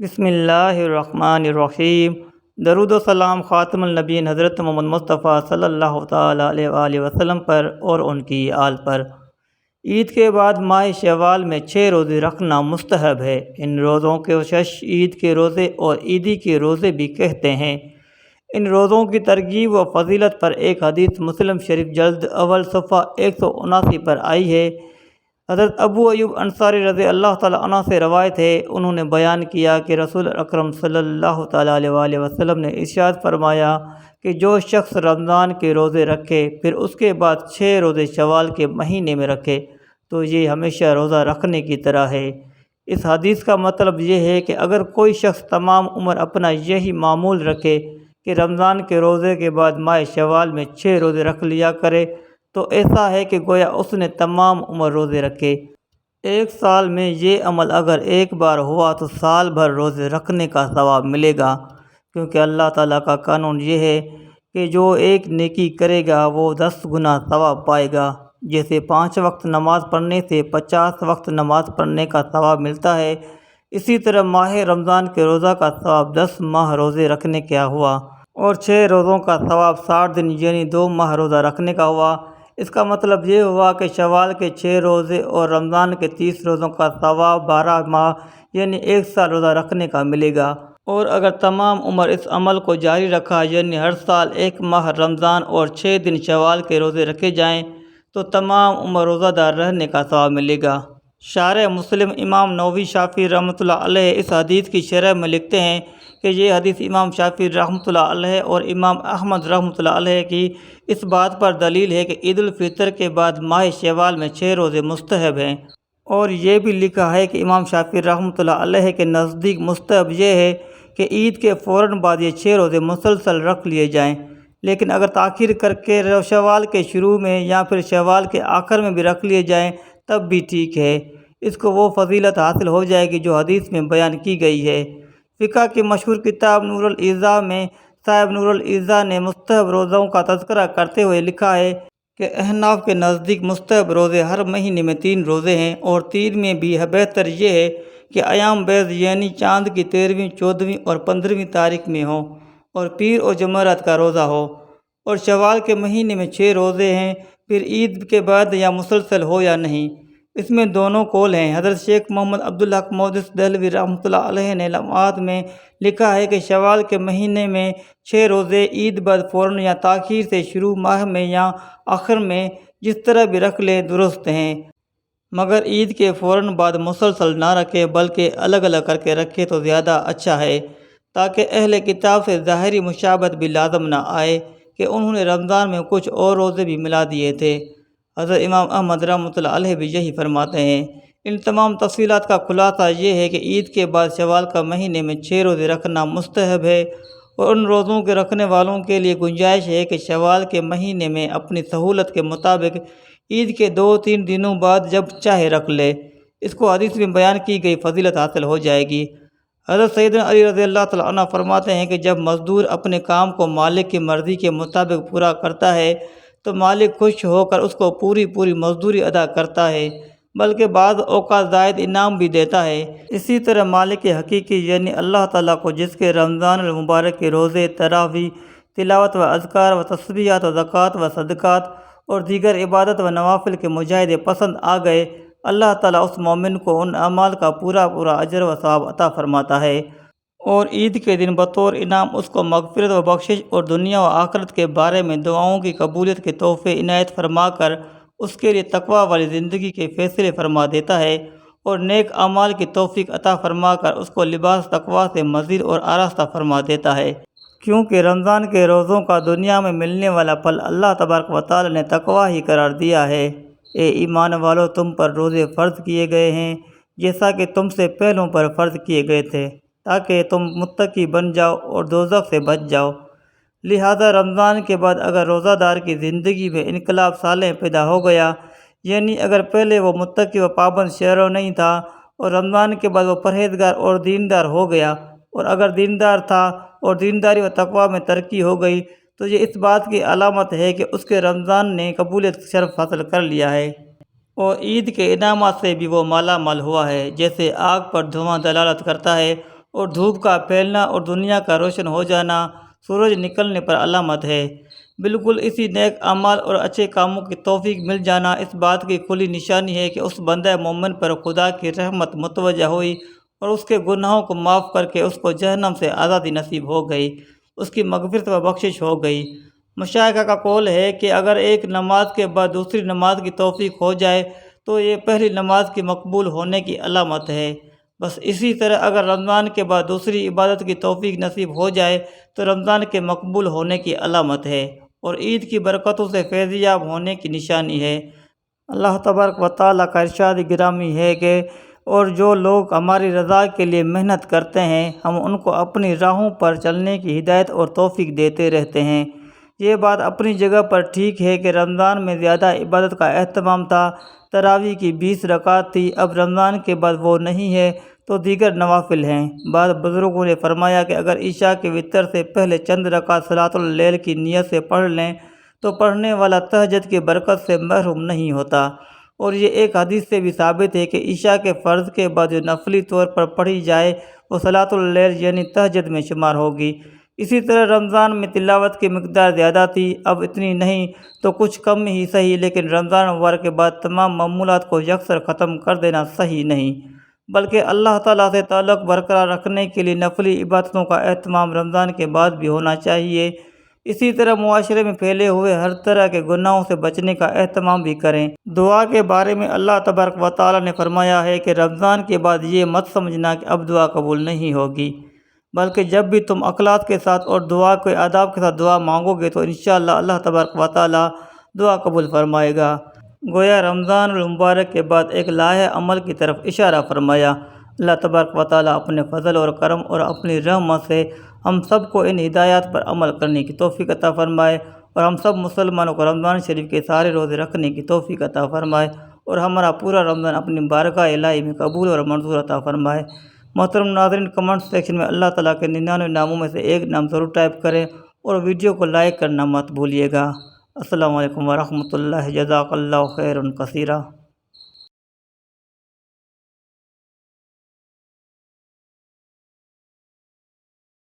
بسم اللہ الرحمن الرحیم۔ درود و سلام خاتم النبیین حضرت محمد مصطفیٰ صلی اللہ تعالیٰ علیہ وآلہ وسلم پر اور ان کی آل پر۔ عید کے بعد ماہ شوال میں 6 روزے رکھنا مستحب ہے۔ ان روزوں کو عید کے روزے اور عیدی کے روزے بھی کہتے ہیں۔ ان روزوں کی ترغیب و فضیلت پر ایک حدیث مسلم شریف جلد اول صفحہ 179 پر آئی ہے۔ حضرت ابو ایوب انصاری رضی اللہ تعالیٰ عنہ سے روایت ہے، انہوں نے بیان کیا کہ رسول اکرم صلی اللہ تعالیٰ علیہ وآلہ وسلم نے ارشاد فرمایا کہ جو شخص رمضان کے روزے رکھے پھر اس کے بعد 6 روزے شوال کے مہینے میں رکھے تو یہ ہمیشہ روزہ رکھنے کی طرح ہے۔ اس حدیث کا مطلب یہ ہے کہ اگر کوئی شخص تمام عمر اپنا یہی معمول رکھے کہ رمضان کے روزے کے بعد ماہ شوال میں 6 روزے رکھ لیا کرے تو ایسا ہے کہ گویا اس نے تمام عمر روزے رکھے۔ ایک سال میں یہ عمل اگر ایک بار ہوا تو سال بھر روزے رکھنے کا ثواب ملے گا، کیونکہ اللہ تعالیٰ کا قانون یہ ہے کہ جو ایک نیکی کرے گا وہ 10 گنا ثواب پائے گا۔ جیسے 5 وقت نماز پڑھنے سے 50 وقت نماز پڑھنے کا ثواب ملتا ہے، اسی طرح ماہ رمضان کے روزہ کا ثواب 10 ماہ روزے رکھنے کا ہوا اور 6 روزوں کا ثواب 60 دن یعنی 2 ماہ روزہ رکھنے کا ہوا۔ اس کا مطلب یہ ہوا کہ شوال کے 6 روزے اور رمضان کے 30 روزوں کا ثواب 12 ماہ یعنی 1 سال روزہ رکھنے کا ملے گا۔ اور اگر تمام عمر اس عمل کو جاری رکھا یعنی ہر سال 1 ماہ رمضان اور 6 دن شوال کے روزے رکھے جائیں تو تمام عمر روزہ دار رہنے کا ثواب ملے گا۔ شارح مسلم امام نووی شافعی رحمۃ اللہ علیہ اس حدیث کی شرح میں لکھتے ہیں کہ یہ حدیث امام شافعی رحمۃ اللہ علیہ اور امام احمد رحمۃ اللہ علیہ کی اس بات پر دلیل ہے کہ عید الفطر کے بعد ماہ شوال میں 6 روزے مستحب ہیں، اور یہ بھی لکھا ہے کہ امام شافعی رحمۃ اللہ علیہ کے نزدیک مستحب یہ ہے کہ عید کے فوراً بعد یہ 6 روزے مسلسل رکھ لیے جائیں، لیکن اگر تاخیر کر کے شوال کے شروع میں یا پھر شوال کے آخر میں بھی رکھ لیے جائیں تب بھی ٹھیک ہے، اس کو وہ فضیلت حاصل ہو جائے گی جو حدیث میں بیان کی گئی ہے۔ فقہ کی مشہور کتاب نور العزا میں صاحب نور العزا نے مستحب روزوں کا تذکرہ کرتے ہوئے لکھا ہے کہ احناف کے نزدیک مستحب روزے ہر مہینے میں 3 روزے ہیں، اور 3 میں بھی بہتر یہ ہے کہ ایام بیض یعنی چاند کی 13ویں، 14ویں اور 15ویں تاریخ میں ہوں، اور پیر اور جمعرات کا روزہ ہو، اور شوال کے مہینے میں 6 روزے ہیں، پھر عید کے بعد یا مسلسل ہو یا نہیں، اس میں دونوں قول ہیں۔ حضرت شیخ محمد عبدالحق محدث دہلوی رحمۃ اللہ علیہ نے لمحات میں لکھا ہے کہ شوال کے مہینے میں 6 روزے عید بعد فوراً یا تاخیر سے شروع ماہ میں یا آخر میں جس طرح بھی رکھ لیں درست ہیں، مگر عید کے فوراً بعد مسلسل نہ رکھے بلکہ الگ الگ کر کے رکھے تو زیادہ اچھا ہے، تاکہ اہل کتاب سے ظاہری مشابہت بھی لازم نہ آئے کہ انہوں نے رمضان میں کچھ اور روزے بھی ملا دیے تھے۔ حضرت امام احمد رحمۃ اللہ علیہ بھی یہی فرماتے ہیں۔ ان تمام تفصیلات کا خلاصہ یہ ہے کہ عید کے بعد شوال کا مہینے میں 6 روزے رکھنا مستحب ہے، اور ان روزوں کے رکھنے والوں کے لیے گنجائش ہے کہ شوال کے مہینے میں اپنی سہولت کے مطابق عید کے 2-3 دنوں بعد جب چاہے رکھ لے، اس کو حدیث میں بیان کی گئی فضیلت حاصل ہو جائے گی۔ حضرت سیدنا علی رضی اللہ تعالیٰ عنہ فرماتے ہیں کہ جب مزدور اپنے کام کو مالک کی مرضی کے مطابق پورا کرتا ہے تو مالک خوش ہو کر اس کو پوری مزدوری ادا کرتا ہے، بلکہ بعض اوقات زائد انعام بھی دیتا ہے۔ اسی طرح مالک حقیقی یعنی اللہ تعالیٰ کو جس کے رمضان المبارک کے روزے، تراویح، تلاوت و اذکار و تسبیحات و زکوٰۃ و صدقات اور دیگر عبادت و نوافل کے مجاہدے پسند آ گئے، اللہ تعالیٰ اس مومن کو ان اعمال کا پورا اجر و ثواب عطا فرماتا ہے، اور عید کے دن بطور انعام اس کو مغفرت و بخشش اور دنیا و آخرت کے بارے میں دعاؤں کی قبولیت کے تحفے عنایت فرما کر اس کے لیے تقویٰ والی زندگی کے فیصلے فرما دیتا ہے، اور نیک اعمال کی توفیق عطا فرما کر اس کو لباس تقویٰ سے مزید اور آراستہ فرما دیتا ہے، کیونکہ رمضان کے روزوں کا دنیا میں ملنے والا پھل اللہ تبارک و تعالی نے تقویٰ ہی قرار دیا ہے۔ اے ایمان والو، تم پر روزے فرض کیے گئے ہیں جیسا کہ تم سے پہلوں پر فرض کیے گئے تھے، تاکہ تم متقی بن جاؤ اور دوزخ سے بچ جاؤ۔ لہذا رمضان کے بعد اگر روزہ دار کی زندگی میں انقلاب صالح پیدا ہو گیا، یعنی اگر پہلے وہ متقی و پابند شہرو نہیں تھا اور رمضان کے بعد وہ پرہیزگار اور دیندار ہو گیا، اور اگر دیندار تھا اور دینداری و تقویٰ میں ترقی ہو گئی تو یہ اس بات کی علامت ہے کہ اس کے رمضان نے قبولیت شرف حاصل کر لیا ہے، اور عید کے انعامات سے بھی وہ مالا مال ہوا ہے۔ جیسے آگ پر دھواں دلالت کرتا ہے اور دھوپ کا پھیلنا اور دنیا کا روشن ہو جانا سورج نکلنے پر علامت ہے۔ بالکل اسی نیک اعمال اور اچھے کاموں کی توفیق مل جانا اس بات کی کھلی نشانی ہے کہ اس بندہ مومن پر خدا کی رحمت متوجہ ہوئی اور اس کے گناہوں کو معاف کر کے اس کو جہنم سے آزادی نصیب ہو گئی، اس کی مغفرت و بخشش ہو گئی۔ مشائخ کا قول ہے کہ اگر ایک نماز کے بعد دوسری نماز کی توفیق ہو جائے تو یہ پہلی نماز کی مقبول ہونے کی علامت ہے۔ بس اسی طرح اگر رمضان کے بعد دوسری عبادت کی توفیق نصیب ہو جائے تو رمضان کے مقبول ہونے کی علامت ہے اور عید کی برکتوں سے فیض یاب ہونے کی نشانی ہے۔ اللہ تبارک و تعالیٰ کا ارشاد گرامی ہے کہ اور جو لوگ ہماری رضا کے لیے محنت کرتے ہیں ہم ان کو اپنی راہوں پر چلنے کی ہدایت اور توفیق دیتے رہتے ہیں۔ یہ بات اپنی جگہ پر ٹھیک ہے کہ رمضان میں زیادہ عبادت کا اہتمام تھا، تراویح کی 20 رکعت تھی، اب رمضان کے بعد وہ نہیں ہے تو دیگر نوافل ہیں۔ بعض بزرگوں نے فرمایا کہ اگر عشاء کے وتر سے پہلے چند رکعت صلاۃ اللیل کی نیت سے پڑھ لیں تو پڑھنے والا تہجد کی برکت سے محروم نہیں ہوتا، اور یہ ایک حدیث سے بھی ثابت ہے کہ عشاء کے فرض کے بعد جو نفلی طور پر پڑھی جائے وہ صلاۃ اللیل یعنی تہجد میں شمار ہوگی۔ اسی طرح رمضان میں تلاوت کی مقدار زیادہ تھی، اب اتنی نہیں تو کچھ کم ہی صحیح، لیکن رمضان مبارک کے بعد تمام معمولات کو یکسر ختم کر دینا صحیح نہیں، بلکہ اللہ تعالیٰ سے تعلق برقرار رکھنے کے لیے نفلی عبادتوں کا اہتمام رمضان کے بعد بھی ہونا چاہیے۔ اسی طرح معاشرے میں پھیلے ہوئے ہر طرح کے گناہوں سے بچنے کا اہتمام بھی کریں۔ دعا کے بارے میں اللہ تبارک و تعالیٰ نے فرمایا ہے کہ رمضان کے بعد یہ مت سمجھنا کہ اب دعا قبول نہیں ہوگی، بلکہ جب بھی تم اخلاص کے ساتھ اور دعا کے آداب کے ساتھ دعا مانگو گے تو انشاءاللہ اللہ تبارک و تعالیٰ دعا قبول فرمائے گا۔ گویا رمضان المبارک کے بعد ایک لائحہ عمل کی طرف اشارہ فرمایا۔ اللہ تبارک و تعالیٰ اپنے فضل اور کرم اور اپنی رحمت سے ہم سب کو ان ہدایات پر عمل کرنے کی توفیق عطا فرمائے اور ہم سب مسلمانوں کو رمضان شریف کے سارے روزے رکھنے کی توفیق عطا فرمائے اور ہمارا پورا رمضان اپنی بارگاہ الہی میں قبول اور منظور عطا فرمائے۔ محترم ناظرین، کمنٹ سیکشن میں اللہ تعالیٰ کے 99 ناموں میں سے ایک نام ضرور ٹائپ کریں اور ویڈیو کو لائک کرنا مت بھولیے گا۔ السلام علیکم ورحمۃ اللہ، جزاک اللہ خیرا کثیرا۔